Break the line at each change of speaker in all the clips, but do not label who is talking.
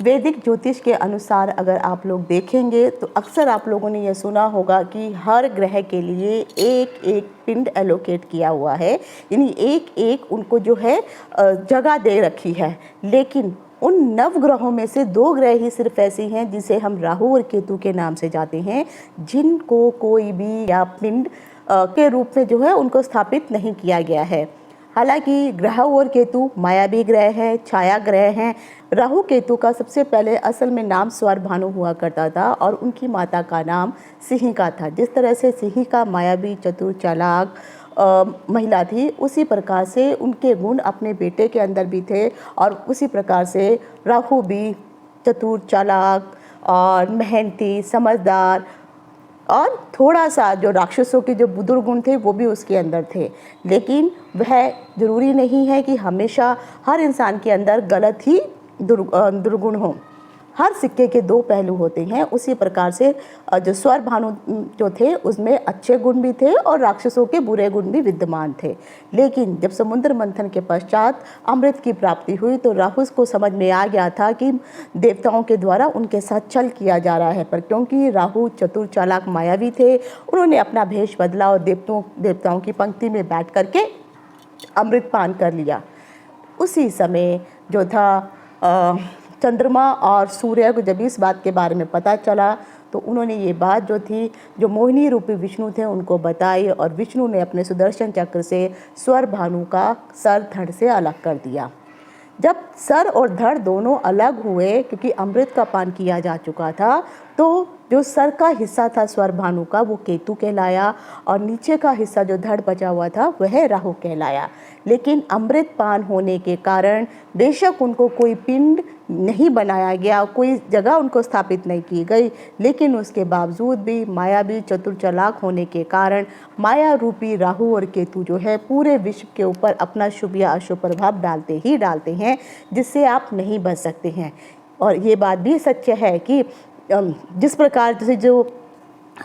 वैदिक ज्योतिष के अनुसार अगर आप लोग देखेंगे तो अक्सर आप लोगों ने यह सुना होगा कि हर ग्रह के लिए एक एक पिंड एलोकेट किया हुआ है, यानी एक एक उनको जो है जगह दे रखी है। लेकिन उन नवग्रहों में से 2 ग्रह ही सिर्फ ऐसे हैं जिसे हम राहु और केतु के नाम से जाते हैं, जिनको कोई भी या पिंड के रूप में जो है उनको स्थापित नहीं किया गया है। हालांकि ग्रह और केतु मायावी ग्रह है, छाया ग्रह हैं। राहु केतु का सबसे पहले असल में नाम स्वरभानु हुआ करता था और उनकी माता का नाम सिंहिका था। जिस तरह से सिंहिका मायावी, चतुर, चालाक महिला थी, उसी प्रकार से उनके गुण अपने बेटे के अंदर भी थे और उसी प्रकार से राहु भी चतुर, चालाक और मेहनती, समझदार और थोड़ा सा जो राक्षसों के जो बुजुर्ग गुण थे वो भी उसके अंदर थे। लेकिन वह ज़रूरी नहीं है कि हमेशा हर इंसान के अंदर गलत ही दुर्गुण हो। हर सिक्के के 2 पहलू होते हैं। उसी प्रकार से जो स्वरभानु जो थे उसमें अच्छे गुण भी थे और राक्षसों के बुरे गुण भी विद्यमान थे। लेकिन जब समुद्र मंथन के पश्चात अमृत की प्राप्ति हुई तो राहु को समझ में आ गया था कि देवताओं के द्वारा उनके साथ छल किया जा रहा है। पर क्योंकि राहु चतुर, चालाक, मायावी थे, उन्होंने अपना भेष बदला और देवताओं की पंक्ति में बैठ करके अमृत पान कर लिया। उसी समय जो था चंद्रमा और सूर्य को जब इस बात के बारे में पता चला तो उन्होंने ये बात जो थी, जो मोहिनी रूपी विष्णु थे, उनको बताई और विष्णु ने अपने सुदर्शन चक्र से स्वरभानु का सर धड़ से अलग कर दिया। जब सर और धड़ दोनों अलग हुए, क्योंकि अमृत का पान किया जा चुका था, तो जो सर का हिस्सा था स्वरभानु का वो केतु कहलाया और नीचे का हिस्सा जो धड़ बचा हुआ था वह राहु कहलाया। लेकिन अमृत पान होने के कारण बेशक उनको कोई पिंड नहीं बनाया गया, कोई जगह उनको स्थापित नहीं की गई, लेकिन उसके बावजूद भी मायावी, चतुर, चालाक होने के कारण माया रूपी राहु और केतु जो है पूरे विश्व के ऊपर अपना शुभ या अशुभ प्रभाव डालते ही डालते हैं, जिससे आप नहीं बच सकते हैं। और ये बात भी सत्य है कि जिस प्रकार से जो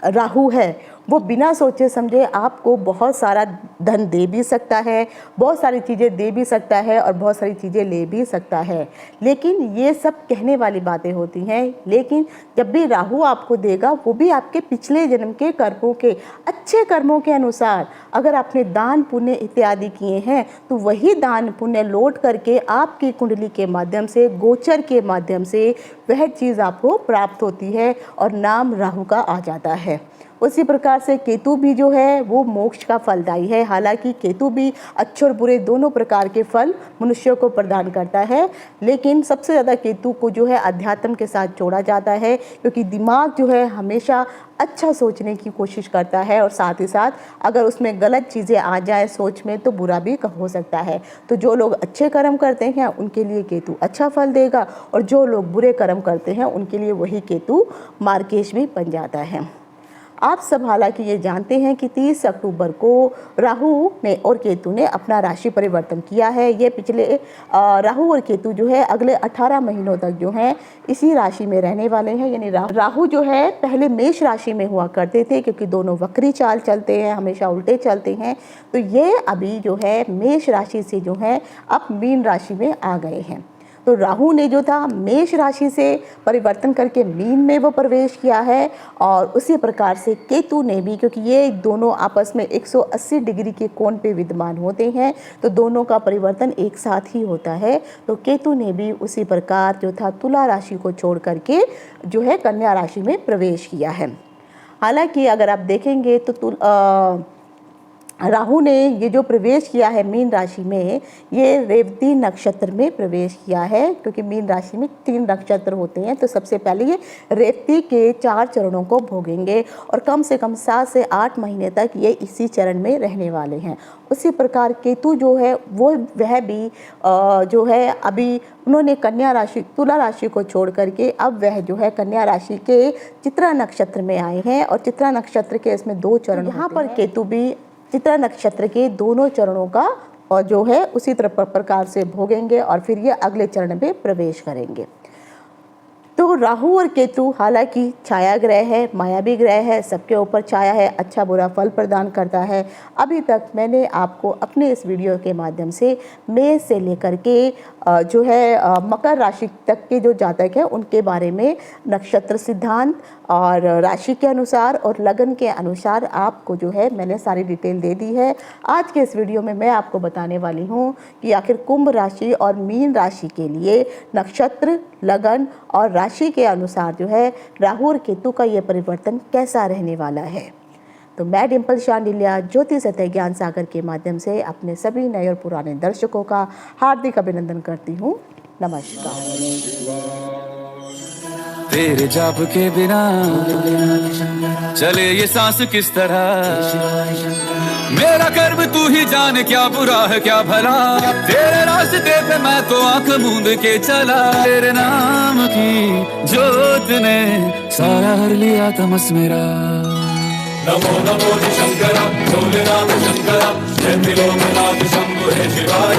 राहु है वो बिना सोचे समझे आपको बहुत सारा धन दे भी सकता है, बहुत सारी चीज़ें दे भी सकता है और बहुत सारी चीज़ें ले भी सकता है। लेकिन ये सब कहने वाली बातें होती हैं। लेकिन जब भी राहु आपको देगा वो भी आपके पिछले जन्म के कर्मों के, अच्छे कर्मों के अनुसार। अगर आपने दान पुण्य इत्यादि किए हैं तो वही दान पुण्य लौट करके आपकी कुंडली के माध्यम से, गोचर के माध्यम से वह चीज़ आपको प्राप्त होती है और नाम राहु का आ जाता है। उसी प्रकार से केतु भी जो है वो मोक्ष का फलदायी है। हालांकि केतु भी अच्छे और बुरे दोनों प्रकार के फल मनुष्यों को प्रदान करता है, लेकिन सबसे ज़्यादा केतु को जो है अध्यात्म के साथ जोड़ा जाता है, क्योंकि दिमाग जो है हमेशा अच्छा सोचने की कोशिश करता है और साथ ही साथ अगर उसमें गलत चीज़ें आ जाए सोच में तो बुरा भी हो सकता है। तो जो लोग अच्छे कर्म करते हैं उनके लिए केतु अच्छा फल देगा और जो लोग बुरे कर्म करते हैं उनके लिए वही केतु मार्केश भी बन जाता है। आप सब हालांकि ये जानते हैं कि 30 अक्टूबर को राहु ने और केतु ने अपना राशि परिवर्तन किया है। ये पिछले राहु और केतु जो है अगले 18 महीनों तक जो है इसी राशि में रहने वाले हैं। यानी राहु जो है पहले मेष राशि में हुआ करते थे, क्योंकि दोनों वक्री चाल चलते हैं, हमेशा उल्टे चलते हैं। तो ये अभी जो है मेष राशि से जो है अब मीन राशि में आ गए हैं। तो राहु ने जो था मेष राशि से परिवर्तन करके मीन में वो प्रवेश किया है और उसी प्रकार से केतु ने भी, क्योंकि ये दोनों आपस में 180 डिग्री के कोण पे विद्यमान होते हैं तो दोनों का परिवर्तन एक साथ ही होता है। तो केतु ने भी उसी प्रकार जो था तुला राशि को छोड़ करके जो है कन्या राशि में प्रवेश किया है। हालांकि अगर आप देखेंगे तो राहु ने ये जो प्रवेश किया है मीन राशि में, ये रेवती नक्षत्र में प्रवेश किया है, क्योंकि मीन राशि में 3 नक्षत्र होते हैं। तो सबसे पहले ये रेवती के 4 चरणों को भोगेंगे और कम से कम 7 से 8 महीने तक ये इसी चरण में रहने वाले हैं। उसी प्रकार केतु जो है वह भी जो है अभी उन्होंने कन्या राशि, तुला राशि को छोड़ करके अब वह जो है कन्या राशि के चित्रा नक्षत्र में आए हैं और चित्रा नक्षत्र के इसमें 2 चरण यहाँ पर केतु भी चित्रा नक्षत्र के दोनों चरणों का और जो है उसी तरह प्रकार से भोगेंगे और फिर ये अगले चरण में प्रवेश करेंगे। तो राहु और केतु हालांकि छाया ग्रह है, मायावी ग्रह है, सबके ऊपर छाया है, अच्छा बुरा फल प्रदान करता है। अभी तक मैंने आपको अपने इस वीडियो के माध्यम से मेष से लेकर के जो है मकर राशि तक के जो जातक हैं उनके बारे में नक्षत्र सिद्धांत और राशि के अनुसार और लगन के अनुसार आपको जो है मैंने सारी डिटेल दे दी है। आज के इस वीडियो में मैं आपको बताने वाली हूँ कि आखिर कुंभ राशि और मीन राशि के लिए नक्षत्र, लगन और राशि के अनुसार जो है राहु और केतु का ये परिवर्तन कैसा रहने वाला है। तो मैं डिम्पल शांडिल्या ज्योतिष सतह ज्ञान सागर के माध्यम से अपने सभी नए और पुराने दर्शकों का हार्दिक अभिनंदन करती हूँ। नमस्कार।
तेरे जाप के बिना चले ये सांस किस तरह, मेरा कर्म तू ही जाने क्या बुरा है क्या भला, तेरे रास्ते पे मैं तो आंख मूंद के चला, तेरे नाम की जोत ने सारा हर लिया तमस मेरा। नमो नमो शंकरा भोलेनाथ शंकरा, जय त्रिलोकनाथ शंभो हे शिवाय।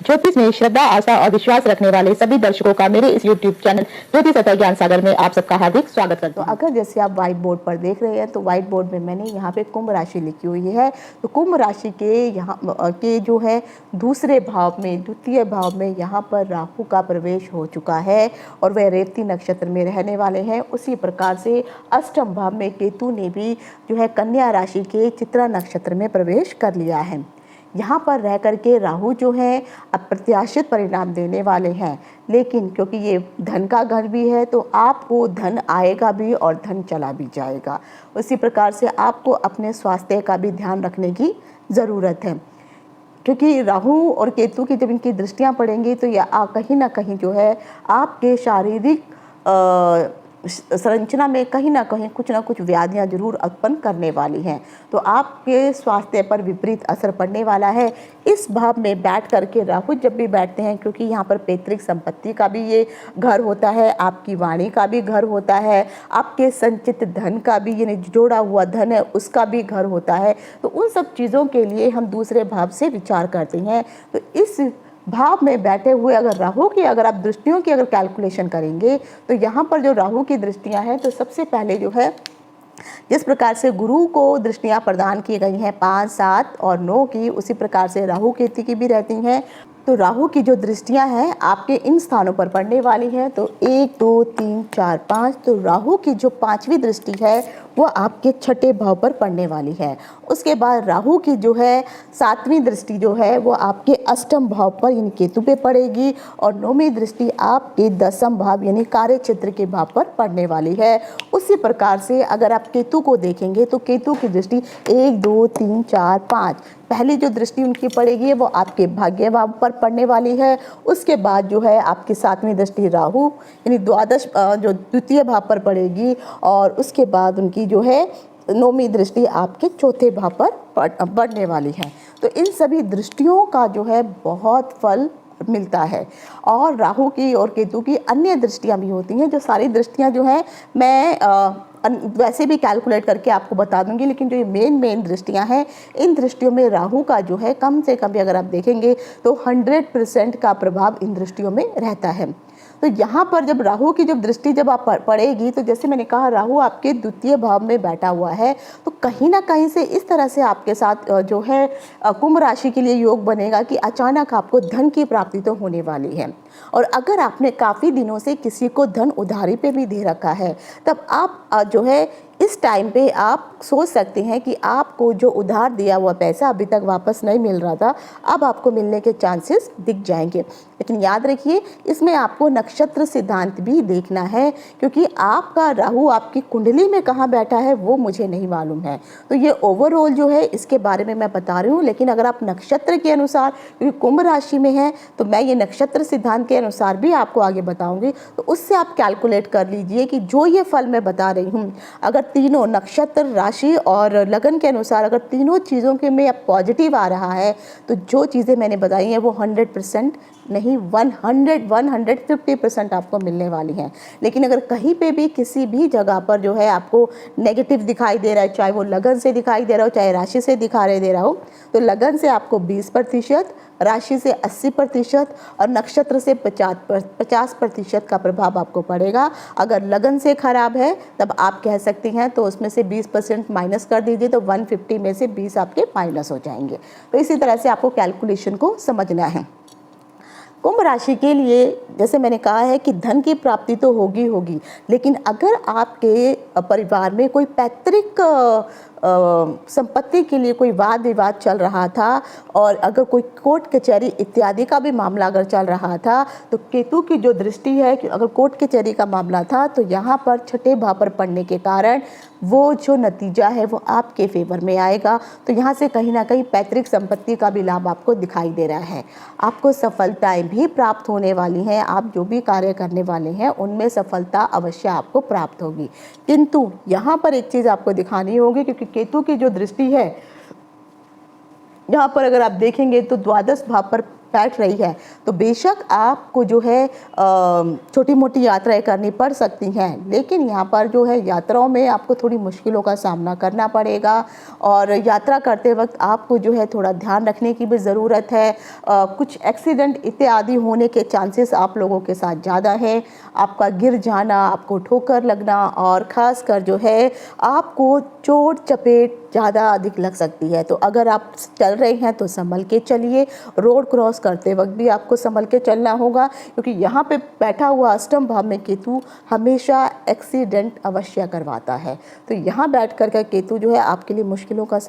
ज्योतिष में श्रद्धा, आस्था और विश्वास रखने वाले सभी दर्शकों का मेरे इस YouTube चैनल ज्योतिष सतह ज्ञान सागर में आप सबका हार्दिक स्वागत करता हूँ। अगर जैसे आप व्हाइट बोर्ड पर देख रहे हैं तो व्हाइट बोर्ड में मैंने यहाँ पे कुंभ राशि लिखी हुई है। तो कुंभ राशि के यहाँ के जो है दूसरे भाव में, द्वितीय भाव में यहाँ पर राहु का प्रवेश हो चुका है और वह रेवती नक्षत्र में रहने वाले हैं। उसी प्रकार से अष्टम भाव में केतु ने भी जो है कन्या राशि के चित्रा नक्षत्र में प्रवेश कर लिया है। यहाँ पर रह करके राहु जो है अप्रत्याशित परिणाम देने वाले हैं, लेकिन क्योंकि ये धन का घर भी है तो आपको धन आएगा भी और धन चला भी जाएगा। उसी प्रकार से आपको अपने स्वास्थ्य का भी ध्यान रखने की ज़रूरत है, क्योंकि राहु और केतु की जब इनकी दृष्टियाँ पड़ेंगी तो यह कहीं ना कहीं जो है आपके शारीरिक संरचना में कहीं ना कहीं कुछ ना कुछ व्याधियां जरूर उत्पन्न करने वाली हैं। तो आपके स्वास्थ्य पर विपरीत असर पड़ने वाला है। इस भाव में बैठ करके राहु जब भी बैठते हैं, क्योंकि यहाँ पर पैतृक संपत्ति का भी ये घर होता है, आपकी वाणी का भी घर होता है, आपके संचित धन का भी यानी जोड़ा हुआ धन है उसका भी घर होता है। तो उन सब चीज़ों के लिए हम दूसरे भाव से विचार करते हैं। तो इस भाव में बैठे हुए अगर राहु की अगर आप दृष्टियों की अगर कैलकुलेशन करेंगे तो यहाँ पर जो राहु की दृष्टियाँ हैं तो सबसे पहले जो है जिस प्रकार से गुरु को दृष्टियाँ प्रदान की गई हैं 5, 7 और 9 की, उसी प्रकार से राहु केतु की भी रहती हैं। तो राहु की जो दृष्टियां हैं आपके इन स्थानों पर पड़ने वाली हैं। तो 1, 2, 3, 4, 5। तो राहु की जो 5वीं दृष्टि है वो आपके छठे भाव पर पड़ने वाली है। उसके बाद राहु की जो है 7वीं दृष्टि जो है वो आपके अष्टम भाव पर यानी केतु पे पड़ेगी और 9वीं दृष्टि आपके 10म भाव यानी कार्य क्षेत्र के भाव पर पड़ने वाली है। उसी प्रकार से अगर आप केतु को देखेंगे तो केतु की दृष्टि 1, 2, 3, 4, 5 पहली जो दृष्टि उनकी पड़ेगी वो आपके भाग्य भाव पर पड़ने वाली है। उसके बाद जो है आपकी 7वीं दृष्टि राहु यानी द्वादश जो द्वितीय भाव पर पड़ेगी और उसके बाद उनकी जो है 9वीं दृष्टि आपके चौथे भाव पर बढ़ने वाली है। तो इन सभी दृष्टियों का जो है बहुत फल मिलता है। और राहु की और केतु की अन्य दृष्टियां भी होती हैं, जो सारी दृष्टियां जो हैं मैं वैसे भी कैलकुलेट करके आपको बता दूंगी, लेकिन जो ये मेन दृष्टियां हैं इन दृष्टियों में राहु का जो है कम से कम भी अगर आप देखेंगे तो 100% का प्रभाव इन दृष्टियों में रहता है। तो यहाँ पर जब राहु की जब दृष्टि जब आप पड़ेगी तो जैसे मैंने कहा राहु आपके द्वितीय भाव में बैठा हुआ है, तो कहीं ना कहीं से इस तरह से आपके साथ जो है कुंभ राशि के लिए योग बनेगा कि अचानक आपको धन की प्राप्ति तो होने वाली है। और अगर आपने काफ़ी दिनों से किसी को धन उधारी पे भी दे रखा है तब आप जो है इस टाइम पे आप सोच सकते हैं कि आपको जो उधार दिया हुआ पैसा अभी तक वापस नहीं मिल रहा था, अब आपको मिलने के चांसेस दिख जाएंगे। लेकिन याद रखिए इसमें आपको नक्षत्र सिद्धांत भी देखना है, क्योंकि आपका राहु आपकी कुंडली में कहाँ बैठा है वो मुझे नहीं मालूम है। तो ये ओवरऑल जो है इसके बारे में मैं बता रही हूँ, लेकिन अगर आप नक्षत्र के अनुसार, क्योंकि कुंभ राशि में है तो मैं ये नक्षत्र सिद्धांत के अनुसार भी आपको आगे बताऊँगी, तो उससे आप कैलकुलेट कर लीजिए कि जो ये फल मैं बता रही हूँ अगर तीनों नक्षत्र, राशि और लगन के अनुसार अगर तीनों चीज़ों के में अब पॉजिटिव आ रहा है तो जो चीज़ें मैंने बताई हैं वो 100% नहीं नहीं 150% आपको मिलने वाली हैं। लेकिन अगर कहीं पे भी किसी भी जगह पर जो है आपको नेगेटिव दिखाई दे रहा है, चाहे वो लगन से दिखाई दे रहा हो, चाहे राशि से दिखाई दे रहा हो, तो लगन से आपको 20%, राशि से 80% और नक्षत्र से 50% का प्रभाव आपको पड़ेगा। अगर लगन से खराब है तब आप कह सकती हैं तो उसमें से 20% माइनस कर दीजिए, तो 150 में से 20 आपके माइनस हो जाएंगे। तो इसी तरह से आपको कैलकुलेशन को समझना है। कुंभ राशि के लिए जैसे मैंने कहा है कि धन की प्राप्ति तो होगी होगी, लेकिन अगर आपके परिवार में कोई पैतृक संपत्ति के लिए कोई वाद विवाद चल रहा था और अगर कोई कोर्ट कचहरी इत्यादि का भी मामला अगर चल रहा था, तो केतु की जो दृष्टि है कि अगर कोर्ट कचहरी का मामला था तो यहाँ पर छठे भाव पर पड़ने के कारण वो जो नतीजा है वो आपके फेवर में आएगा। तो यहाँ से कहीं ना कहीं पैतृक संपत्ति का भी लाभ आपको दिखाई दे रहा है। आपको सफलताएं भी प्राप्त होने वाली हैं। आप जो भी कार्य करने वाले हैं उनमें सफलता अवश्य आपको प्राप्त होगी। किंतु यहाँ पर एक चीज़ आपको दिखानी होगी, क्योंकि केतु की जो दृष्टि है यहाँ पर अगर आप देखेंगे तो द्वादश भाव पर बैठ रही है, तो बेशक आपको जो है छोटी मोटी यात्राएं करनी पड़ सकती हैं, लेकिन यहाँ पर जो है यात्राओं में आपको थोड़ी मुश्किलों का सामना करना पड़ेगा और यात्रा करते वक्त आपको जो है थोड़ा ध्यान रखने की भी ज़रूरत है। कुछ एक्सीडेंट इत्यादि होने के चांसेस आप लोगों के साथ ज़्यादा है। आपका गिर जाना, आपको ठोकर लगना और ख़ासकर जो है आपको चोट चपेट ज़्यादा अधिक लग सकती है। तो अगर आप चल रहे हैं तो संभल के चलिए। रोड क्रॉस करते वक्त भी आपको संभल के चलना होगा, क्योंकि यहाँ पे बैठा हुआ अष्टम भाव में केतु हमेशा एक्सीडेंट अवश्य करवाता है। तो यहाँ बैठ कर के केतु जो है आपके लिए मुश्किलों का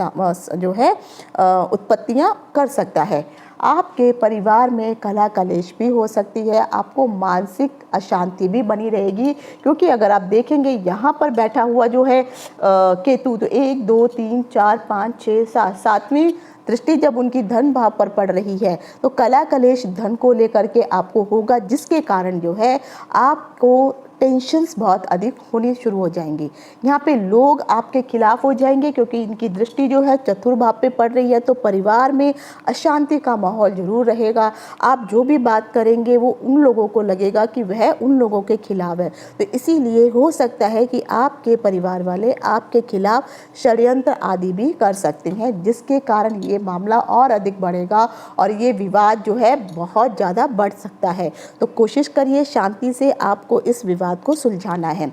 जो है उत्पत्तियाँ कर सकता है। आपके परिवार में कलह कलेश भी हो सकती है। आपको मानसिक अशांति भी बनी रहेगी, क्योंकि अगर आप देखेंगे यहाँ पर बैठा हुआ जो है केतु, तो 1 2 3 4 5 6 7 सातवीं दृष्टि जब उनकी धन भाव पर पड़ रही है तो कलह कलेश धन को लेकर के आपको होगा, जिसके कारण जो है आपको टेंशन्स बहुत अधिक होनी शुरू हो जाएंगी। यहाँ पे लोग आपके खिलाफ हो जाएंगे, क्योंकि इनकी दृष्टि जो है चतुर्भाव पे पड़ रही है। तो परिवार में अशांति का माहौल जरूर रहेगा। आप जो भी बात करेंगे वो उन लोगों को लगेगा कि वह उन लोगों के खिलाफ है। तो इसीलिए हो सकता है कि आपके परिवार वाले आपके खिलाफ षड्यंत्र आदि भी कर सकते हैं, जिसके कारण ये मामला और अधिक बढ़ेगा और ये विवाद जो है बहुत ज़्यादा बढ़ सकता है। तो कोशिश करिए शांति से आपको इस विवाद को सुलझाना है।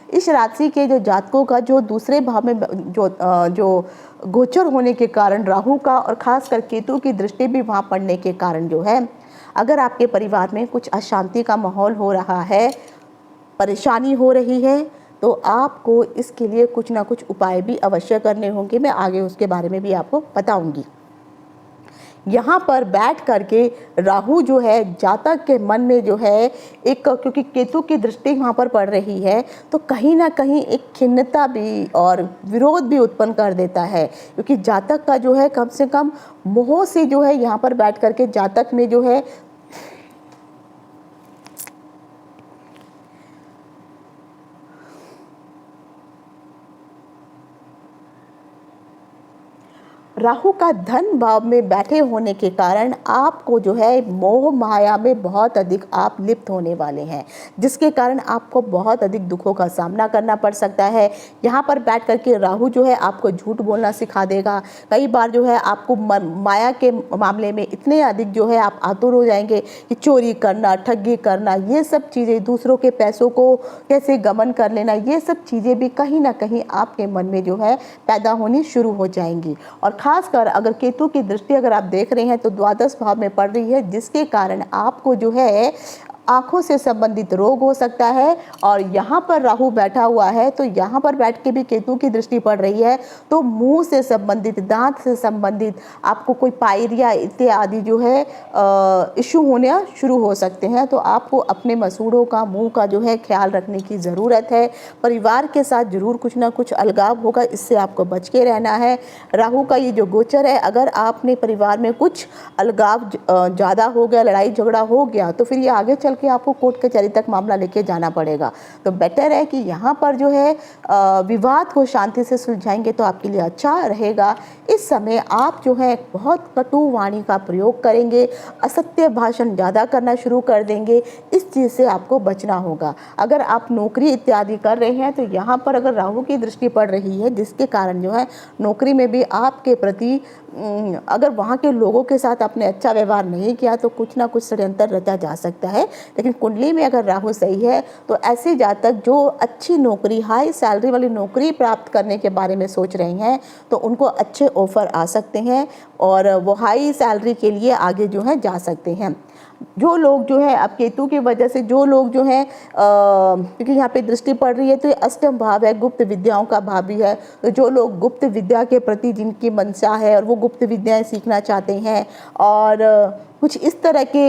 इस राशि के जो जातकों का जो दूसरे भाव में जो गोचर होने के कारण राहु का और खासकर केतु की दृष्टि भी वहाँ पड़ने के कारण जो है, अगर आपके परिवार में कुछ अशांति का माहौल हो रहा है, परेशानी हो रही है, तो आपको इसके लिए कुछ ना कुछ उपाय भी अवश्य करने होंगे। मैं आगे उसके बारे में भी आपको बताऊंगी। यहाँ पर बैठ करके राहु जो है जातक के मन में जो है एक, क्योंकि केतु की दृष्टि वहाँ पर पड़ रही है, तो कहीं ना कहीं एक खिन्नता भी और विरोध भी उत्पन्न कर देता है, क्योंकि जातक का जो है कम से कम मोह से जो है यहाँ पर बैठ करके जातक में जो है राहु का धन भाव में बैठे होने के कारण आपको जो है मोह माया में बहुत अधिक आप लिप्त होने वाले हैं, जिसके कारण आपको बहुत अधिक दुखों का सामना करना पड़ सकता है। यहाँ पर बैठ करके राहु जो है आपको झूठ बोलना सिखा देगा। कई बार जो है आपको माया के मामले में इतने अधिक जो है आप आतुर हो जाएंगे कि चोरी करना, ठगी करना, ये सब चीज़ें, दूसरों के पैसों को कैसे गमन कर लेना, ये सब चीज़ें भी कहीं ना कहीं आपके मन में जो है पैदा होनी शुरू हो जाएंगी। और खासकर अगर केतु की दृष्टि अगर आप देख रहे हैं तो द्वादश भाव में पड़ रही है, जिसके कारण आपको जो है आँखों से संबंधित रोग हो सकता है। और यहाँ पर राहु बैठा हुआ है तो यहाँ पर बैठ के भी केतु की दृष्टि पड़ रही है, तो मुंह से संबंधित, दांत से संबंधित आपको कोई पायरिया इत्यादि जो है इशू होने शुरू हो सकते हैं। तो आपको अपने मसूड़ों का, मुंह का जो है ख्याल रखने की ज़रूरत है। परिवार के साथ जरूर कुछ ना कुछ अलगाव होगा, इससे आपको बच के रहना है। राहु का ये जो गोचर है, अगर आपने परिवार में कुछ अलगाव ज़्यादा हो गया, लड़ाई झगड़ा हो गया, तो फिर ये आगे चल चल के आपको कोर्ट कचहरी तक मामला लेके जाना पड़ेगा। तो बेटर है कि यहाँ पर जो है विवाद को शांति से सुलझाएंगे तो आपके लिए अच्छा रहेगा। इस समय आप जो है बहुत कटु वाणी का प्रयोग करेंगे, असत्य भाषण ज़्यादा करना शुरू कर देंगे, इस चीज़ से आपको बचना होगा। अगर आप नौकरी इत्यादि कर रहे हैं तो यहाँ पर अगर राहु की दृष्टि पड़ रही है, जिसके कारण जो है नौकरी में भी आपके प्रति अगर वहाँ के लोगों के साथ आपने अच्छा व्यवहार नहीं किया तो कुछ ना कुछ षड्यंत्र रचा जा सकता है। लेकिन कुंडली में अगर राहु सही है तो ऐसे जातक जो अच्छी नौकरी, हाई सैलरी वाली नौकरी प्राप्त करने के बारे में सोच रहे हैं तो उनको अच्छे ऑफर आ सकते हैं और वो हाई सैलरी के लिए आगे जो है जा सकते हैं। जो लोग जो है अब केतु की वजह से जो लोग जो है क्योंकि यहाँ पे दृष्टि पड़ रही है तो ये अष्टम भाव है, गुप्त विद्याओं का भाव भी है। तो जो लोग गुप्त विद्या के प्रति जिनकी मंशा है और वो गुप्त विद्याएं सीखना चाहते हैं और कुछ इस तरह के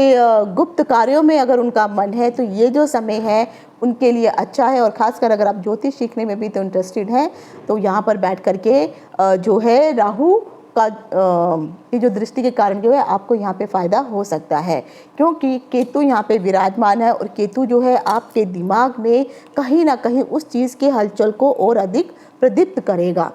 गुप्त कार्यों में अगर उनका मन है तो ये जो समय है उनके लिए अच्छा है। और ख़ासकर अगर आप ज्योतिष सीखने में भी तो इंटरेस्टेड हैं तो यहाँ पर बैठ करके जो है राहु का ये जो दृष्टि के कारण जो है आपको यहाँ पे फ़ायदा हो सकता है, क्योंकि केतु यहाँ पे विराजमान है और केतु जो है आपके दिमाग में कहीं ना कहीं उस चीज़ के हलचल को और अधिक प्रदीप्त करेगा।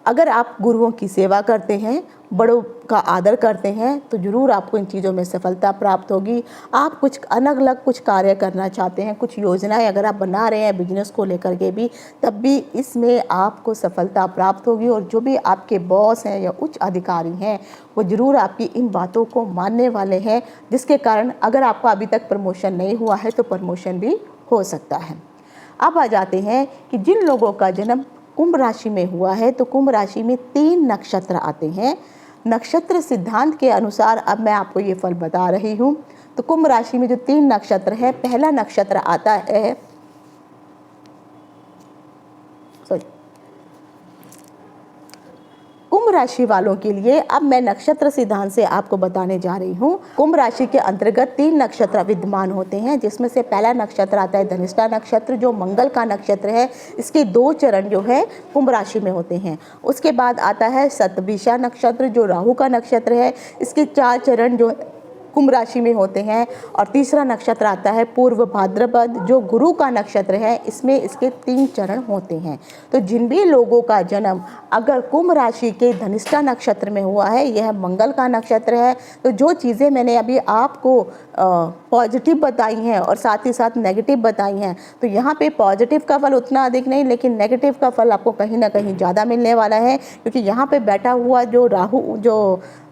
अगर आप गुरुओं की सेवा करते हैं, बड़ों का आदर करते हैं तो ज़रूर आपको इन चीज़ों में सफलता प्राप्त होगी। आप कुछ अलग अलग कुछ कार्य करना चाहते हैं, कुछ योजनाएं अगर आप बना रहे हैं बिजनेस को लेकर के भी, तब भी इसमें आपको सफलता प्राप्त होगी। और जो भी आपके बॉस हैं या उच्च अधिकारी हैं वो ज़रूर आपकी इन बातों को मानने वाले हैं, जिसके कारण अगर आपका अभी तक प्रमोशन नहीं हुआ है तो प्रमोशन भी हो सकता है। अब आ जाते हैं कि जिन लोगों का जन्म कुंभ राशि में हुआ है तो कुंभ राशि में 3 नक्षत्र आते हैं। नक्षत्र सिद्धांत के अनुसार अब मैं आपको ये फल बता रही हूँ। तो कुंभ राशि में जो 3 नक्षत्र है, पहला नक्षत्र आता है कुंभ राशि वालों के लिए अब मैं नक्षत्र सिद्धांत से आपको बताने जा रही हूँ। कुंभ राशि के अंतर्गत 3 नक्षत्र विद्यमान होते हैं, जिसमें से पहला नक्षत्र आता है धनिष्ठा नक्षत्र जो मंगल का नक्षत्र है। इसके 2 चरण जो है कुंभ राशि में होते हैं। उसके बाद आता है शतभिषा नक्षत्र जो राहु का नक्षत्र है। इसके 4 चरण जो कुंभ राशि में होते हैं। और तीसरा नक्षत्र आता है पूर्व भाद्रपद जो गुरु का नक्षत्र है। इसमें इसके 3 चरण होते हैं। तो जिन भी लोगों का जन्म अगर कुंभ राशि के धनिष्ठा नक्षत्र में हुआ है, यह मंगल का नक्षत्र है, तो जो चीज़ें मैंने अभी आपको पॉजिटिव बताई हैं और साथ ही साथ नेगेटिव बताई हैं, तो यहाँ पे पॉजिटिव का फल उतना अधिक नहीं, लेकिन नेगेटिव का फल आपको कहीं ना कहीं ज़्यादा मिलने वाला है। क्योंकि यहाँ पे बैठा हुआ जो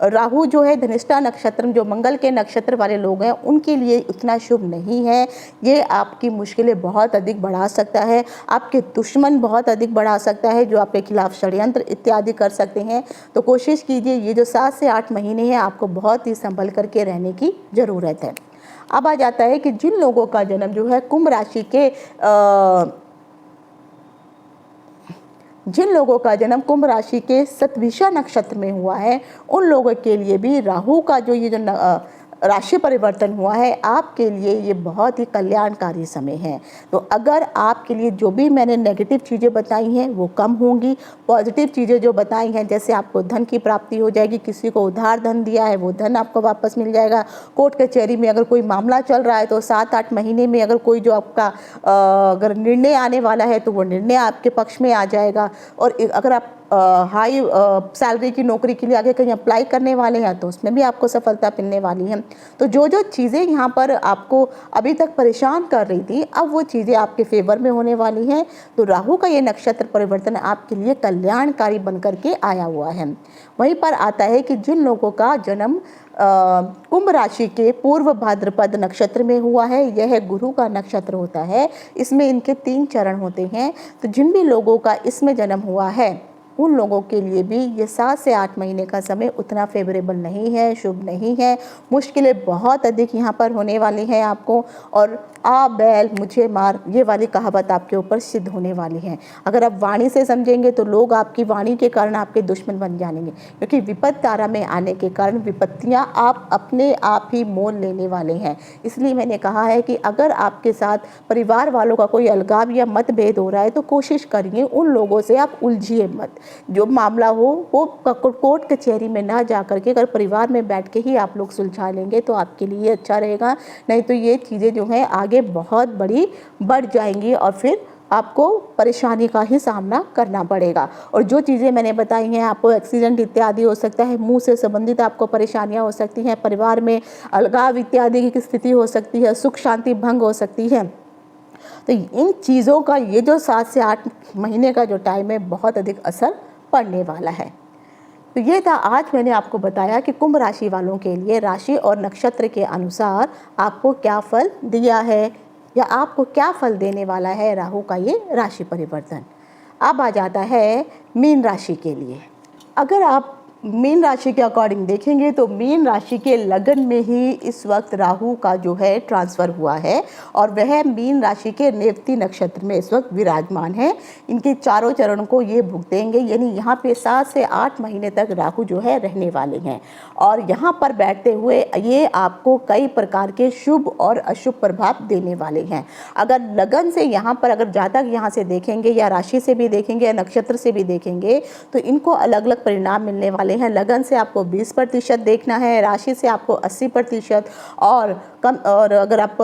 राहु जो है धनिष्ठा नक्षत्र जो मंगल के नक्षत्र वाले लोग हैं उनके लिए उतना शुभ नहीं है। ये आपकी मुश्किलें बहुत अधिक बढ़ा सकता है, आपके दुश्मन बहुत अधिक बढ़ा सकता है जो आपके खिलाफ षड्यंत्र इत्यादि कर सकते हैं। तो कोशिश कीजिए ये जो 7 से 8 महीने हैं आपको बहुत ही संभल करके रहने की ज़रूरत है। अब आ जाता है कि जिन लोगों का जन्म जो है कुंभ राशि के जिन लोगों का जन्म कुंभ राशि के शतभिषा नक्षत्र में हुआ है उन लोगों के लिए भी राहु का जो ये जो राशि परिवर्तन हुआ है आपके लिए ये बहुत ही कल्याणकारी समय है। तो अगर आपके लिए जो भी मैंने नेगेटिव चीज़ें बताई हैं वो कम होंगी, पॉजिटिव चीज़ें जो बताई हैं जैसे आपको धन की प्राप्ति हो जाएगी, किसी को उधार धन दिया है वो धन आपको वापस मिल जाएगा। कोर्ट कचहरी में अगर कोई मामला चल रहा है तो 7-8 महीने में अगर कोई जो आपका अगर निर्णय आने वाला है तो वो निर्णय आपके पक्ष में आ जाएगा। और अगर आप हाई सैलरी की नौकरी के लिए आगे कहीं अप्लाई करने वाले हैं तो उसमें भी आपको सफलता मिलने वाली है। तो जो जो चीज़ें यहाँ पर आपको अभी तक परेशान कर रही थी अब वो चीज़ें आपके फेवर में होने वाली हैं। तो राहु का ये नक्षत्र परिवर्तन आपके लिए कल्याणकारी बन करके आया हुआ है। वहीं पर आता है कि जिन लोगों का जन्म कुंभ राशि के पूर्व भाद्रपद नक्षत्र में हुआ है, यह गुरु का नक्षत्र होता है। इसमें इनके 3 चरण होते हैं। तो जिन भी लोगों का इसमें जन्म हुआ है उन लोगों के लिए भी ये 7 से 8 महीने का समय उतना फेवरेबल नहीं है, शुभ नहीं है। मुश्किलें बहुत अधिक यहाँ पर होने वाली हैं आपको। और आ बैल मुझे मार ये वाली कहावत आपके ऊपर सिद्ध होने वाली है। अगर आप वाणी से समझेंगे तो लोग आपकी वाणी के कारण आपके दुश्मन बन जाएंगे, क्योंकि विपत्त तारा में आने के कारण विपत्तियाँ आप अपने आप ही मोल लेने वाले हैं। इसलिए मैंने कहा है कि अगर आपके साथ परिवार वालों का कोई अलगाव या मतभेद हो रहा है तो कोशिश करिए उन लोगों से आप उलझिए मत। जो मामला हो वो कोर्ट कचहरी में ना जा करके अगर परिवार में बैठ के ही आप लोग सुलझा लेंगे तो आपके लिए अच्छा रहेगा। नहीं तो ये चीज़ें जो हैं आगे बहुत बड़ी बढ़ जाएंगी और फिर आपको परेशानी का ही सामना करना पड़ेगा। और जो चीज़ें मैंने बताई हैं, आपको एक्सीडेंट इत्यादि हो सकता है, मुंह से संबंधित आपको परेशानियां हो सकती हैं, परिवार में अलगाव इत्यादि की स्थिति हो सकती है, सुख शांति भंग हो सकती है। तो इन चीज़ों का ये जो 7 से 8 महीने का जो टाइम है बहुत अधिक असर पड़ने वाला है। तो ये था आज मैंने आपको बताया कि कुंभ राशि वालों के लिए राशि और नक्षत्र के अनुसार आपको क्या फल दिया है या आपको क्या फल देने वाला है राहु का ये राशि परिवर्तन। अब आ जाता है मीन राशि के लिए। अगर आप मीन राशि के अकॉर्डिंग देखेंगे तो मीन राशि के लगन में ही इस वक्त राहु का जो है ट्रांसफ़र हुआ है और वह मीन राशि के रेवती नक्षत्र में इस वक्त विराजमान है। इनके चारों चरणों को ये भुगतेंगे, यानी यहाँ पे 7 से 8 महीने तक राहु जो है रहने वाले हैं और यहाँ पर बैठते हुए ये आपको कई प्रकार के शुभ और अशुभ प्रभाव देने वाले हैं। अगर लगन से यहाँ पर अगर जातक यहाँ से देखेंगे या राशि से भी देखेंगे या नक्षत्र से भी देखेंगे तो इनको अलग अलग परिणाम मिलने वाले हैं। लगन से आपको 20% देखना है, राशि से आपको 80% और अगर आप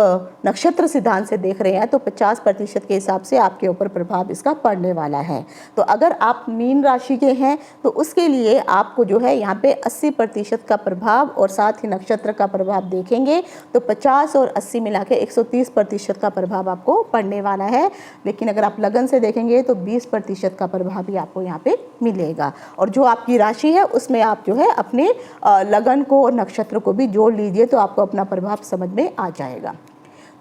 नक्षत्र सिद्धांत से देख रहे हैं तो 50% के हिसाब से आपके ऊपर प्रभाव इसका पड़ने वाला है। तो अगर आप मीन राशि के हैं तो उसके लिए आपको जो है यहाँ पे 80% का प्रभाव और साथ ही नक्षत्र का प्रभाव देखेंगे तो 50 और 80 मिला के 130% का प्रभाव आपको पड़ने वाला है। लेकिन अगर आप लगन से देखेंगे तो 20% का प्रभाव भी आपको यहाँ पे मिलेगा। और जो आपकी राशि है उसमें आप जो है अपने लगन को और नक्षत्र को भी जोड़ लीजिए तो आपको अपना प्रभाव समझ में आ जाएगा।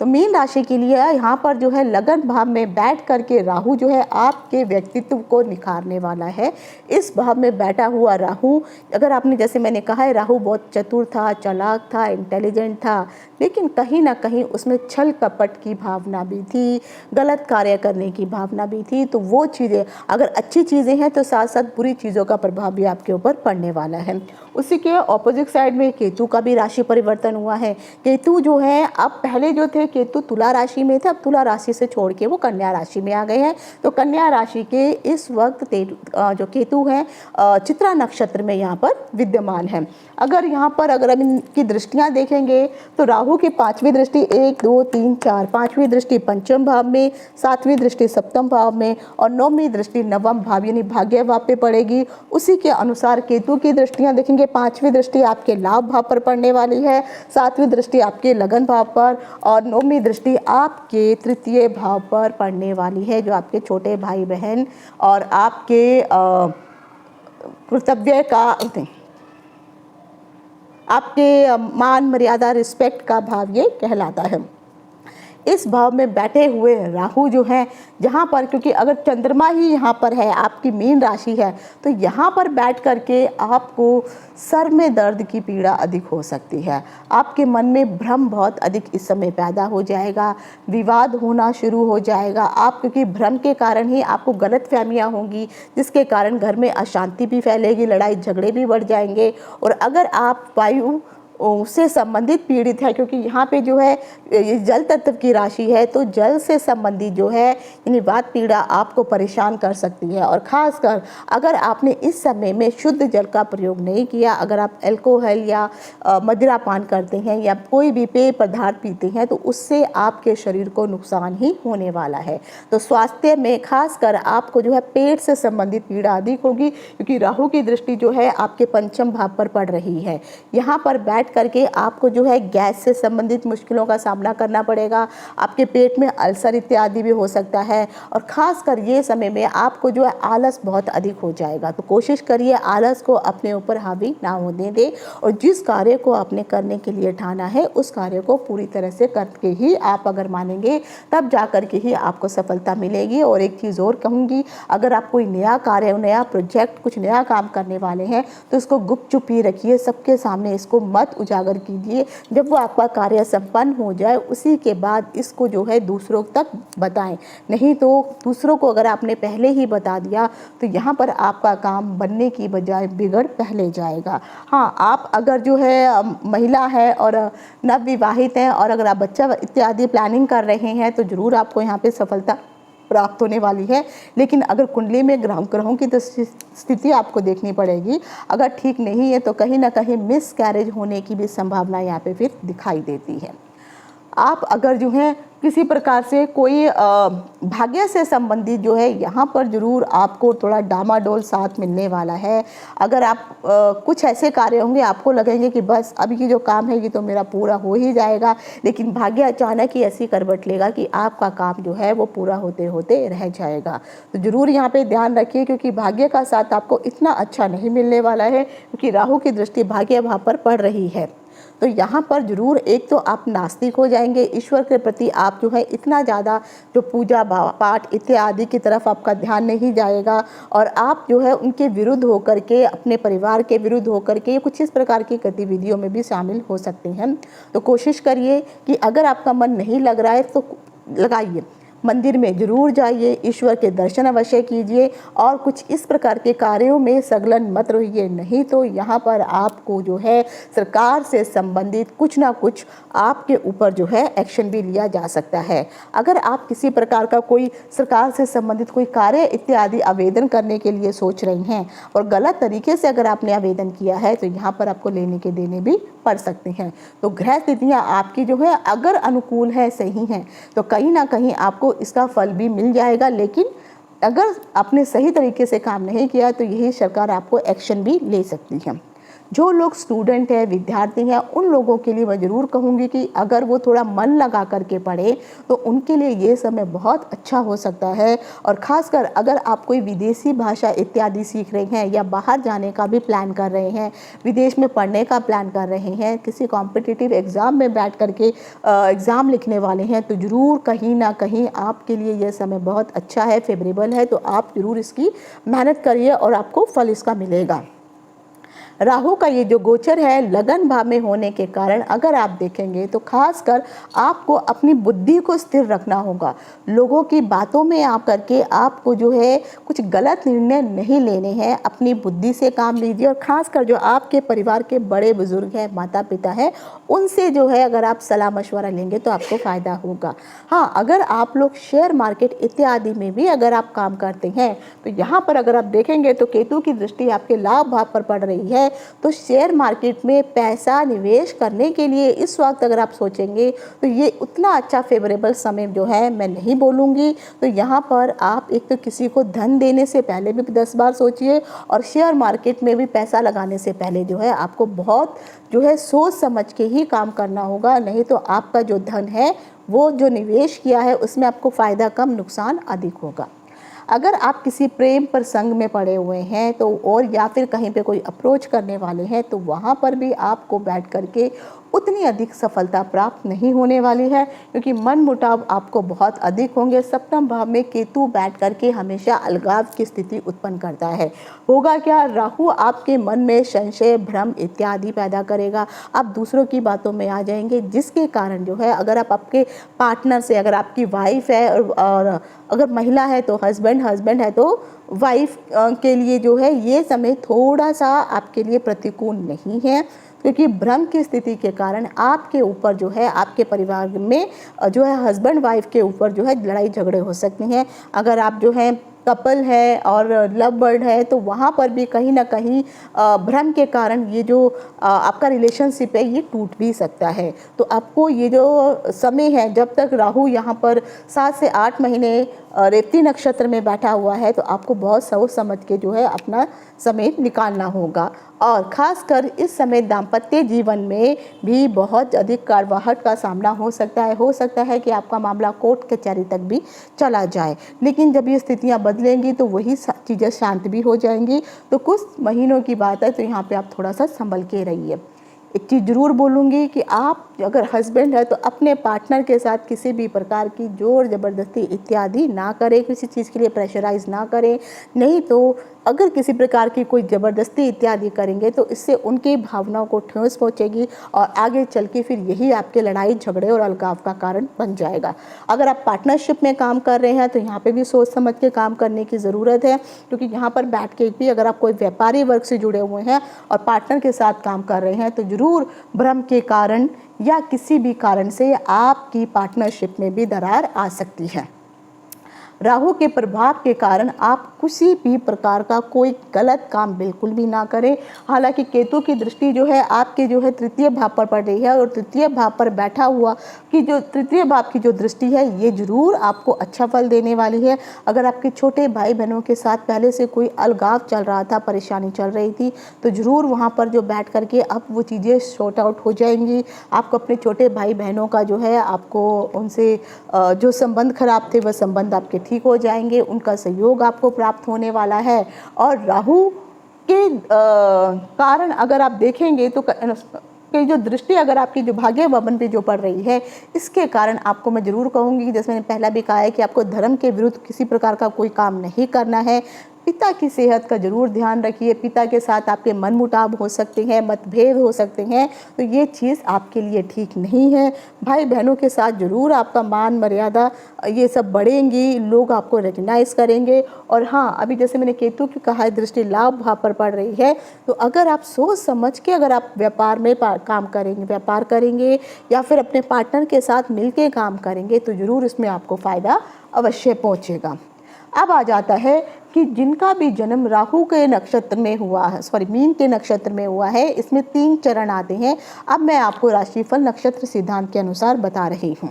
तो मीन राशि के लिए यहाँ पर जो है लगन भाव में बैठ करके राहु जो है आपके व्यक्तित्व को निखारने वाला है। इस भाव में बैठा हुआ राहु, अगर आपने जैसे मैंने कहा है राहु बहुत चतुर था, चालाक था, इंटेलिजेंट था, लेकिन कहीं ना कहीं उसमें छल कपट की भावना भी थी, गलत कार्य करने की भावना भी थी। तो वो चीज़ें अगर अच्छी चीज़ें हैं तो साथ साथ बुरी चीज़ों का प्रभाव भी आपके ऊपर पड़ने वाला है। उसी के ऑपोजिट साइड में केतु का भी राशि परिवर्तन हुआ है। केतु जो है अब पहले जो थे केतु तुला राशि में थे, अब तुला राशि से छोड़ के वो कन्या राशि में आ गए हैं। तो कन्या राशि के इस वक्त जो केतु हैं चित्रा नक्षत्र में यहाँ पर विद्यमान है। अगर यहाँ पर अगर हम इनकी दृष्टियाँ देखेंगे तो राहु की 5वीं दृष्टि 1 2 3 4, 5वीं दृष्टि पंचम भाव में, 7वीं दृष्टि सप्तम भाव में और 9वीं दृष्टि नवम भाव यानी भाग्य भाव पे पड़ेगी। उसी के अनुसार केतु की दृष्टियाँ देखेंगे, 5वीं दृष्टि आपके लाभ भाव पर पड़ने वाली है, 7वीं दृष्टि आपके लगन भाव पर और 9वीं दृष्टि आपके तृतीय भाव पर पड़ने वाली है, जो आपके छोटे भाई बहन और आपके कर्तव्य का आपके मान मर्यादा रिस्पेक्ट का भाव ये कहलाता है। इस भाव में बैठे हुए राहु जो हैं जहाँ पर, क्योंकि अगर चंद्रमा ही यहाँ पर है, आपकी मीन राशि है, तो यहाँ पर बैठ करके आपको सर में दर्द की पीड़ा अधिक हो सकती है। आपके मन में भ्रम बहुत अधिक इस समय पैदा हो जाएगा, विवाद होना शुरू हो जाएगा। आप क्योंकि भ्रम के कारण ही आपको गलतफहमियाँ होंगी, जिसके कारण घर में अशांति भी फैलेगी, लड़ाई झगड़े भी बढ़ जाएंगे। और अगर आप वायु उससे संबंधित पीड़ित है, क्योंकि यहाँ पे जो है ये जल तत्व की राशि है, तो जल से संबंधित जो है यानी वात पीड़ा आपको परेशान कर सकती है। और ख़ासकर अगर आपने इस समय में शुद्ध जल का प्रयोग नहीं किया, अगर आप अल्कोहल या मदिरा पान करते हैं या कोई भी पेय पदार्थ पीते हैं तो उससे आपके शरीर को नुकसान ही होने वाला है। तो स्वास्थ्य में खासकर आपको जो है पेट से संबंधित पीड़ा अधिक होगी, क्योंकि राहु की दृष्टि जो है आपके पंचम भाव पर पड़ रही है। यहाँ पर बैठ करके आपको जो है गैस से संबंधित मुश्किलों का सामना करना पड़ेगा, आपके पेट में अल्सर इत्यादि भी हो सकता है। और ख़ासकर ये समय में आपको जो है आलस बहुत अधिक हो जाएगा। तो कोशिश करिए आलस को अपने ऊपर हावी ना होने दें और जिस कार्य को आपने करने के लिए ठाना है उस कार्य को पूरी तरह से करके ही आप अगर मानेंगे तब जा कर के ही आपको सफलता मिलेगी। और एक चीज़ और कहूँगी, अगर आप कोई नया कार्य, नया प्रोजेक्ट, कुछ नया काम करने वाले हैं तो इसको गुपचुप ही रखिए, सबके सामने इसको मत उजागर कीजिए। जब वो आपका कार्य संपन्न हो जाए उसी के बाद इसको जो है दूसरों तक बताएं, नहीं तो दूसरों को अगर आपने पहले ही बता दिया तो यहाँ पर आपका काम बनने की बजाय बिगड़ पहले जाएगा। हाँ, आप अगर जो है महिला है और नवविवाहित हैं और अगर आप बच्चा इत्यादि प्लानिंग कर रहे हैं तो ज़रूर आपको यहाँ पे सफलता प्राप्त होने वाली है। लेकिन अगर कुंडली में ग्रहों की तो स्थिति आपको देखनी पड़ेगी। अगर ठीक नहीं है तो कहीं ना कहीं मिस कैरेज होने की भी संभावना यहाँ पे फिर दिखाई देती है। आप अगर जो है किसी प्रकार से कोई भाग्य से संबंधित जो है यहाँ पर ज़रूर आपको थोड़ा डामाडोल साथ मिलने वाला है। अगर आप कुछ ऐसे कार्य होंगे आपको लगेंगे कि बस अभी की जो काम है ये तो मेरा पूरा हो ही जाएगा, लेकिन भाग्य अचानक ही ऐसी करवट लेगा कि आपका काम जो है वो पूरा होते होते रह जाएगा। तो ज़रूर यहाँ पे ध्यान रखिए, क्योंकि भाग्य का साथ आपको इतना अच्छा नहीं मिलने वाला है, क्योंकि राहु की दृष्टि भाग्य भाव पर पड़ रही है। तो यहाँ पर ज़रूर एक तो आप नास्तिक हो जाएंगे, ईश्वर के प्रति आप जो है इतना ज़्यादा जो पूजा पाठ इत्यादि की तरफ आपका ध्यान नहीं जाएगा, और आप जो है उनके विरुद्ध होकर के, अपने परिवार के विरुद्ध होकर के कुछ इस प्रकार की गतिविधियों में भी शामिल हो सकते हैं। तो कोशिश करिए कि अगर आपका मन नहीं लग रहा है तो लगाइए, मंदिर में जरूर जाइए, ईश्वर के दर्शन अवश्य कीजिए, और कुछ इस प्रकार के कार्यों में संलग्न मत रहिए। नहीं तो यहाँ पर आपको जो है सरकार से संबंधित कुछ ना कुछ आपके ऊपर जो है एक्शन भी लिया जा सकता है। अगर आप किसी प्रकार का कोई सरकार से संबंधित कोई कार्य इत्यादि आवेदन करने के लिए सोच रही हैं और गलत तरीके से अगर आपने आवेदन किया है तो यहाँ पर आपको लेने के देने भी पड़ सकते हैं। तो ग्रह स्थितियाँ आपकी जो है अगर अनुकूल है, सही हैं, तो कहीं ना कहीं आपको इसका फल भी मिल जाएगा। लेकिन अगर आपने सही तरीके से काम नहीं किया तो यही सरकार आपको एक्शन भी ले सकती है। जो लोग स्टूडेंट हैं, विद्यार्थी हैं, उन लोगों के लिए मैं ज़रूर कहूँगी कि अगर वो थोड़ा मन लगा करके पढ़े तो उनके लिए ये समय बहुत अच्छा हो सकता है। और ख़ासकर अगर आप कोई विदेशी भाषा इत्यादि सीख रहे हैं या बाहर जाने का भी प्लान कर रहे हैं, विदेश में पढ़ने का प्लान कर रहे हैं, किसी कॉम्पिटिटिव एग्ज़ाम में बैठ करके एग्ज़ाम लिखने वाले हैं, तो ज़रूर कहीं ना कहीं आपके लिए यह समय बहुत अच्छा है, फेवरेबल है। तो आप ज़रूर इसकी मेहनत करिए और आपको फल इसका मिलेगा। राहु का ये जो गोचर है लगन भाव में होने के कारण अगर आप देखेंगे तो खासकर आपको अपनी बुद्धि को स्थिर रखना होगा। लोगों की बातों में आ करके आपको जो है कुछ गलत निर्णय नहीं लेने हैं, अपनी बुद्धि से काम लीजिए। और खासकर जो आपके परिवार के बड़े बुजुर्ग हैं, माता पिता हैं, उनसे जो है अगर आप सलाह मशवरा लेंगे तो आपको फ़ायदा होगा। हाँ, अगर आप लोग शेयर मार्केट इत्यादि में भी अगर आप काम करते हैं तो यहाँ पर अगर आप देखेंगे तो केतु की दृष्टि आपके लाभ भाव पर पड़ रही है। तो शेयर मार्केट में पैसा निवेश करने के लिए इस वक्त अगर आप सोचेंगे तो ये उतना अच्छा फेवरेबल समय जो है मैं नहीं बोलूँगी। तो यहाँ पर आप एक तो किसी को धन देने से पहले भी 10 बार सोचिए, और शेयर मार्केट में भी पैसा लगाने से पहले जो है आपको बहुत जो है सोच समझ के ही काम करना होगा। नहीं तो आपका जो धन है वो जो निवेश किया है उसमें आपको फ़ायदा कम, नुकसान अधिक होगा। अगर आप किसी प्रेम प्रसंग में पड़े हुए हैं तो और या फिर कहीं पे कोई अप्रोच करने वाले हैं तो वहाँ पर भी आपको बैठ करके उतनी अधिक सफलता प्राप्त नहीं होने वाली है, क्योंकि मन मुटाव आपको बहुत अधिक होंगे। सप्तम भाव में केतु बैठ करके हमेशा अलगाव की स्थिति उत्पन्न करता है। होगा क्या, राहु आपके मन में संशय, भ्रम इत्यादि पैदा करेगा। आप दूसरों की बातों में आ जाएंगे, जिसके कारण जो है अगर आप आपके पार्टनर से, अगर आपकी वाइफ है और अगर महिला है तो हस्बैंड है तो वाइफ के लिए जो है ये समय थोड़ा सा आपके लिए प्रतिकूल नहीं है, क्योंकि भ्रम की स्थिति के कारण आपके ऊपर जो है आपके परिवार में जो है हस्बैंड वाइफ के ऊपर जो है लड़ाई झगड़े हो सकते हैं। अगर आप जो है कपल है और लव बर्ड है तो वहाँ पर भी कहीं ना कहीं भ्रम के कारण ये जो आपका रिलेशनशिप है ये टूट भी सकता है। तो आपको ये जो समय है, जब तक राहु यहाँ पर 7 से 8 महीने रेवती नक्षत्र में बैठा हुआ है, तो आपको बहुत सोच समझ के जो है अपना समय निकालना होगा। और ख़ासकर इस समय दाम्पत्य जीवन में भी बहुत अधिक कड़वाहट का सामना हो सकता है कि आपका मामला कोर्ट कचहरी तक भी चला जाए। लेकिन जब ये स्थितियां बदलेंगी तो वही चीज़ें शांत भी हो जाएंगी। तो कुछ महीनों की बात है, तो यहाँ पे आप थोड़ा सा संभल के रहिए। एक चीज़ ज़रूर बोलूँगी कि आप अगर हस्बैंड है तो अपने पार्टनर के साथ किसी भी प्रकार की जोर ज़बरदस्ती इत्यादि ना करें, किसी चीज़ के लिए प्रेशराइज ना करें। नहीं तो अगर किसी प्रकार की कोई ज़बरदस्ती इत्यादि करेंगे तो इससे उनकी भावनाओं को ठेस पहुँचेगी और आगे चल के फिर यही आपके लड़ाई झगड़े और अलगाव का कारण बन जाएगा। अगर आप पार्टनरशिप में काम कर रहे हैं तो यहाँ पे भी सोच समझ के काम करने की ज़रूरत है, क्योंकि यहाँ पर बैठ के भी अगर आप कोई व्यापारी वर्ग से जुड़े हुए हैं और पार्टनर के साथ काम कर रहे हैं तो ज़रूर भ्रम के कारण या किसी भी कारण से आपकी पार्टनरशिप में भी दरार आ सकती है। राहु के प्रभाव के कारण आप किसी भी प्रकार का कोई गलत काम बिल्कुल भी ना करें। हालांकि केतु की दृष्टि जो है आपके जो है तृतीय भाव पर पड़ रही है, और तृतीय भाव पर बैठा हुआ कि जो तृतीय भाव की जो दृष्टि है ये जरूर आपको अच्छा फल देने वाली है। अगर आपके छोटे भाई बहनों के साथ पहले से कोई अलगाव चल रहा था, परेशानी चल रही थी, तो ज़रूर वहाँ पर जो बैठ करके अब वो चीज़ें सॉर्ट आउट हो जाएंगी। आपको अपने छोटे भाई बहनों का जो है आपको उनसे जो संबंध खराब थे वह संबंध आपके ठीक हो जाएंगे, उनका सहयोग आपको प्राप्त होने वाला है। और राहु के कारण अगर आप देखेंगे तो कि जो दृष्टि अगर आपकी जो भाग्य भवन पे जो पड़ रही है, इसके कारण आपको मैं ज़रूर कहूँगी, जैसे मैंने पहला भी कहा है कि आपको धर्म के विरुद्ध किसी प्रकार का कोई काम नहीं करना है। पिता की सेहत का जरूर ध्यान रखिए। पिता के साथ आपके मनमुटाव हो सकते हैं, मतभेद हो सकते हैं, तो ये चीज़ आपके लिए ठीक नहीं है। भाई बहनों के साथ जरूर आपका मान मर्यादा ये सब बढ़ेंगी, लोग आपको रिकग्नाइज करेंगे। और हाँ, अभी जैसे मैंने केतु की कहा दृष्टि लाभ भाव पर पड़ रही है, तो अगर आप सोच समझ के अगर आप व्यापार में काम करेंगे, व्यापार करेंगे या फिर अपने पार्टनर के साथ मिलके काम करेंगे, तो ज़रूर इसमें आपको फ़ायदा अवश्य पहुँचेगा। अब आ जाता है कि जिनका भी जन्म राहु के नक्षत्र में हुआ है, मीन के नक्षत्र में हुआ है, इसमें 3 चरण आते हैं। अब मैं आपको राशिफल नक्षत्र सिद्धांत के अनुसार बता रही हूँ।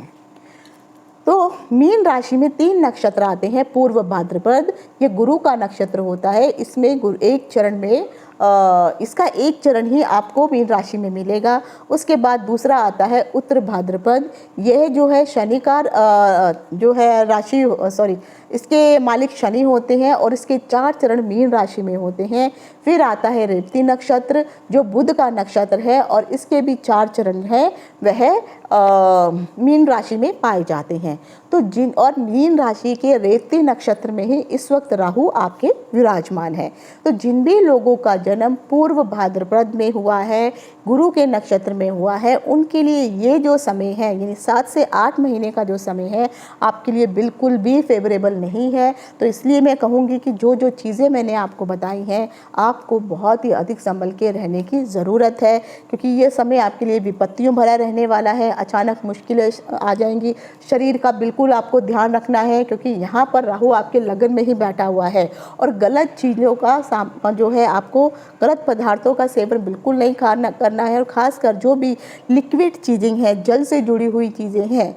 तो मीन राशि में 3 नक्षत्र आते हैं। पूर्व भाद्रपद, ये गुरु का नक्षत्र होता है। इसमें एक चरण में इसका एक चरण ही आपको मीन राशि में मिलेगा। उसके बाद दूसरा आता है उत्तर भाद्रपद, यह जो है शनि का जो है राशि इसके मालिक शनि होते हैं और इसके 4 चरण मीन राशि में होते हैं। फिर आता है रेवती नक्षत्र जो बुध का नक्षत्र है और इसके भी 4 चरण है, वह मीन राशि में पाए जाते हैं। तो मीन राशि के रेवती नक्षत्र में ही इस वक्त राहु आपके विराजमान है। तो जिन भी लोगों का जन्म पूर्व भाद्रपद में हुआ है, गुरु के नक्षत्र में हुआ है, उनके लिए ये जो समय है यानी 7 से 8 महीने का जो समय है आपके लिए बिल्कुल भी फेवरेबल नहीं है। तो इसलिए मैं कहूँगी कि जो जो चीज़ें मैंने आपको बताई हैं आपको बहुत ही अधिक संभल के रहने की ज़रूरत है, क्योंकि ये समय आपके लिए विपत्तियों भरा रहने वाला है। अचानक मुश्किलें आ जाएंगी। शरीर का बिल्कुल आपको ध्यान रखना है, क्योंकि यहाँ पर राहु आपके लगन में ही बैठा हुआ है। और गलत चीज़ों का जो है आपको गलत पदार्थों का सेवन बिल्कुल नहीं करना है। और ख़ासकर जो भी लिक्विड चीज़ें हैं, जल से जुड़ी हुई चीज़ें हैं,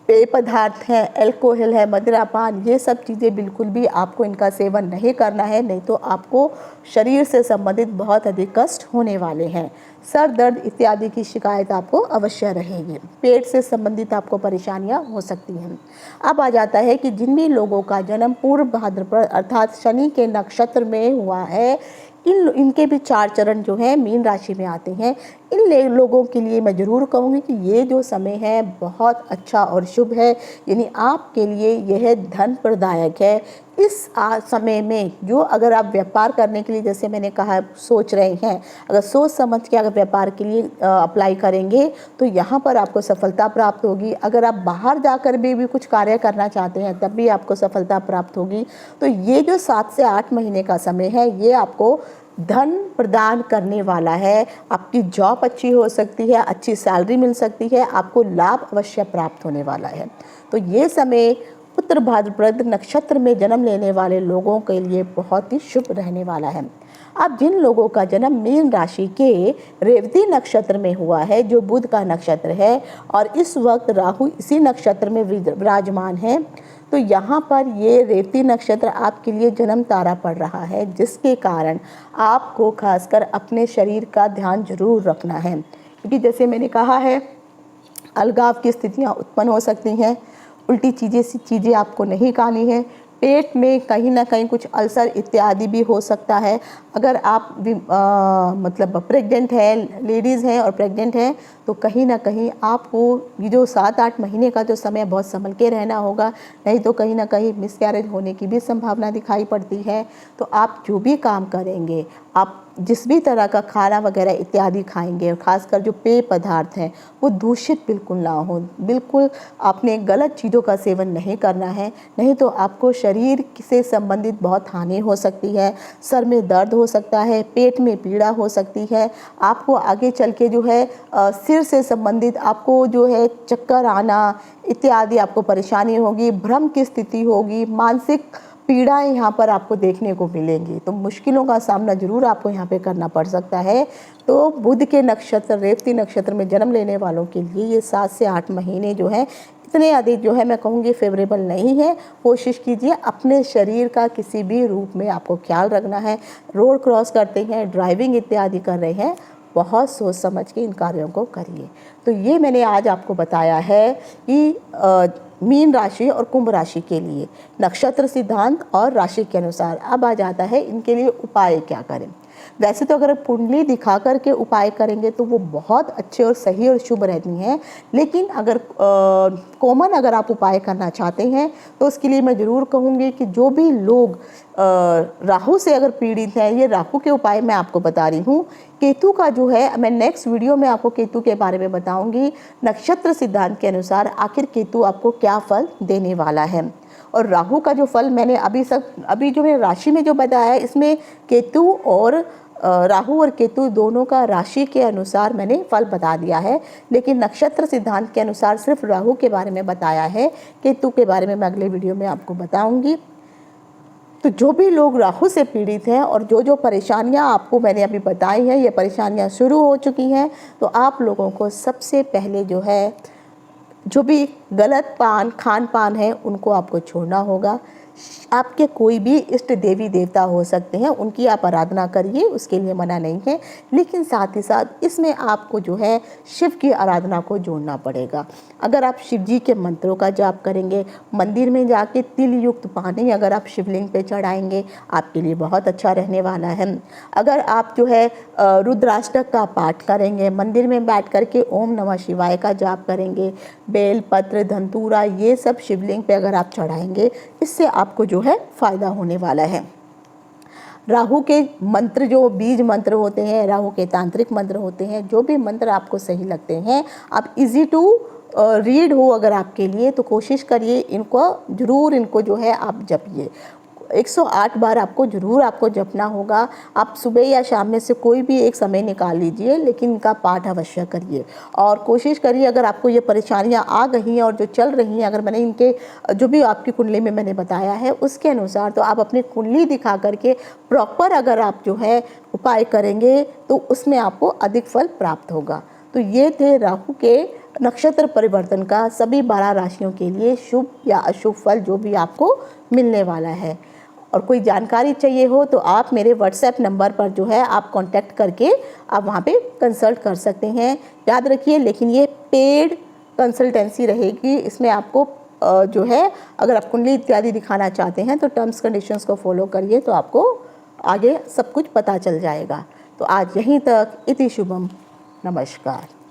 पेय पदार्थ हैं, अल्कोहल है, मदिरापान, ये सब चीज़ें बिल्कुल भी आपको इनका सेवन नहीं करना है, नहीं तो आपको शरीर से संबंधित बहुत अधिक कष्ट होने वाले हैं। सर दर्द इत्यादि की शिकायत आपको अवश्य रहेगी। पेट से संबंधित आपको परेशानियां हो सकती हैं। अब आ जाता है कि जिन भी लोगों का जन्म पूर्व भाद्रपद अर्थात शनि के नक्षत्र में हुआ है, इनके भी 4 चरण जो है मीन राशि में आते हैं। इन लोगों के लिए मैं ज़रूर कहूँगी कि ये जो समय है बहुत अच्छा और शुभ है, यानी आपके लिए यह धन प्रदायक है। इस समय में जो अगर आप व्यापार करने के लिए, जैसे मैंने कहा, सोच रहे हैं, अगर सोच समझ के अगर व्यापार के लिए अप्लाई करेंगे तो यहाँ पर आपको सफलता प्राप्त होगी। अगर आप बाहर जाकर भी कुछ कार्य करना चाहते हैं तब भी आपको सफलता प्राप्त होगी। तो ये जो 7 से 8 महीने का समय है ये आपको धन प्रदान करने वाला है। आपकी जॉब अच्छी हो सकती है, अच्छी सैलरी मिल सकती है, आपको लाभ अवश्य प्राप्त होने वाला है। तो ये समय उत्तर भाद्रपद नक्षत्र में जन्म लेने वाले लोगों के लिए बहुत ही शुभ रहने वाला है। अब जिन लोगों का जन्म मीन राशि के रेवती नक्षत्र में हुआ है जो बुध का नक्षत्र है और इस वक्त राहु इसी नक्षत्र में विराजमान है, तो यहाँ पर ये रेवती नक्षत्र आपके लिए जन्म तारा पड़ रहा है, जिसके कारण आपको खासकर अपने शरीर का ध्यान जरूर रखना है। क्योंकि जैसे मैंने कहा है अलगाव की स्थितियाँ उत्पन्न हो सकती हैं, उल्टी चीज़ें आपको नहीं खानी है, पेट में कहीं ना कहीं कुछ अल्सर इत्यादि भी हो सकता है। अगर आप मतलब प्रेग्नेंट हैं, लेडीज़ हैं और प्रेग्नेंट हैं, तो कहीं ना कहीं आपको ये जो 7-8 महीने का जो समय बहुत संभल के रहना होगा, नहीं तो कहीं ना कहीं मिसकैरेज होने की भी संभावना दिखाई पड़ती है। तो आप जो भी काम करेंगे आप जिस भी तरह का खाना वगैरह इत्यादि खाएंगे, और ख़ासकर जो पेय पदार्थ हैं वो दूषित बिल्कुल ना हो। बिल्कुल आपने गलत चीज़ों का सेवन नहीं करना है, नहीं तो आपको शरीर से संबंधित बहुत हानि हो सकती है। सर में दर्द हो सकता है, पेट में पीड़ा हो सकती है, आपको आगे चल के जो है सिर से संबंधित आपको जो है चक्कर आना इत्यादि आपको परेशानी होगी, भ्रम की स्थिति होगी, मानसिक पीड़ाएं यहाँ पर आपको देखने को मिलेंगी। तो मुश्किलों का सामना ज़रूर आपको यहाँ पे करना पड़ सकता है। तो बुध के नक्षत्र रेवती नक्षत्र में जन्म लेने वालों के लिए ये 7 से 8 महीने जो है इतने अधिक जो है मैं कहूँगी फेवरेबल नहीं है। कोशिश कीजिए अपने शरीर का किसी भी रूप में आपको ख्याल रखना है। रोड क्रॉस करते हैं, ड्राइविंग इत्यादि कर रहे हैं, बहुत सोच समझ के इन कार्यों को करिए। तो ये मैंने आज आपको बताया है कि मीन राशि और कुंभ राशि के लिए नक्षत्र सिद्धांत और राशि के अनुसार। अब आ जाता है इनके लिए उपाय क्या करें। वैसे तो अगर कुंडली दिखा करके उपाय करेंगे तो वो बहुत अच्छे और सही और शुभ रहती हैं, लेकिन अगर कॉमन अगर आप उपाय करना चाहते हैं तो उसके लिए मैं ज़रूर कहूँगी कि जो भी लोग राहु से अगर पीड़ित हैं, ये राहु के उपाय मैं आपको बता रही हूँ। केतु का जो है मैं नेक्स्ट वीडियो में आपको केतु के बारे में बताऊंगी, नक्षत्र सिद्धांत के अनुसार आखिर केतु आपको क्या फल देने वाला है। और राहु का जो फल मैंने अभी जो मैंने राशि में जो बताया है, इसमें केतु और राहु और केतु दोनों का राशि के अनुसार मैंने फल बता दिया है, लेकिन नक्षत्र सिद्धांत के अनुसार सिर्फ राहु के बारे में बताया है। केतु के बारे में मैं अगले वीडियो में आपको बताऊंगी। तो जो भी लोग राहु से पीड़ित हैं और जो जो परेशानियां आपको मैंने अभी बताई हैं, ये परेशानियां शुरू हो चुकी हैं, तो आप लोगों को सबसे पहले जो है जो भी गलत खान पान है उनको आपको छोड़ना होगा। आपके कोई भी इष्ट देवी देवता हो सकते हैं, उनकी आप आराधना करिए, उसके लिए मना नहीं है, लेकिन साथ ही साथ इसमें आपको जो है शिव की आराधना को जोड़ना पड़ेगा। अगर आप शिव जी के मंत्रों का जाप करेंगे, मंदिर में जाके तिल युक्त पानी अगर आप शिवलिंग पे चढ़ाएंगे, आपके लिए बहुत अच्छा रहने वाला है। अगर आप जो है रुद्राष्टक का पाठ करेंगे, मंदिर में बैठ करके ओम नमः शिवाय का जाप करेंगे, बेल पत्र धंतूरा ये सब शिवलिंग पे अगर आप चढ़ाएंगे, इससे आपको जो है फायदा होने वाला है। राहु के मंत्र जो बीज मंत्र होते हैं, राहु के तांत्रिक मंत्र होते हैं, जो भी मंत्र आपको सही लगते हैं, आप इजी टू रीड हो अगर आपके लिए, तो कोशिश करिए इनको ज़रूर इनको जो है आप जपिए। 108 बार आपको जपना होगा। आप सुबह या शाम में से कोई भी एक समय निकाल लीजिए, लेकिन इनका पाठ अवश्य करिए। और कोशिश करिए अगर आपको ये परेशानियां आ गई हैं और जो चल रही हैं, अगर मैंने इनके जो भी आपकी कुंडली में मैंने बताया है उसके अनुसार, तो आप अपनी कुंडली दिखा करके प्रॉपर अगर आप जो है उपाय करेंगे तो उसमें आपको अधिक फल प्राप्त होगा। तो ये थे राहु के नक्षत्र परिवर्तन का सभी 12 राशियों के लिए शुभ या अशुभ फल जो भी आपको मिलने वाला है। और कोई जानकारी चाहिए हो तो आप मेरे व्हाट्सएप नंबर पर जो है आप कांटेक्ट करके आप वहाँ पे कंसल्ट कर सकते हैं। याद रखिए, लेकिन ये पेड कंसल्टेंसी रहेगी। इसमें आपको जो है अगर आप कुंडली इत्यादि दिखाना चाहते हैं तो टर्म्स कंडीशंस को फॉलो करिए, तो आपको आगे सब कुछ पता चल जाएगा। तो आज यहीं तक। इति शुभम। नमस्कार।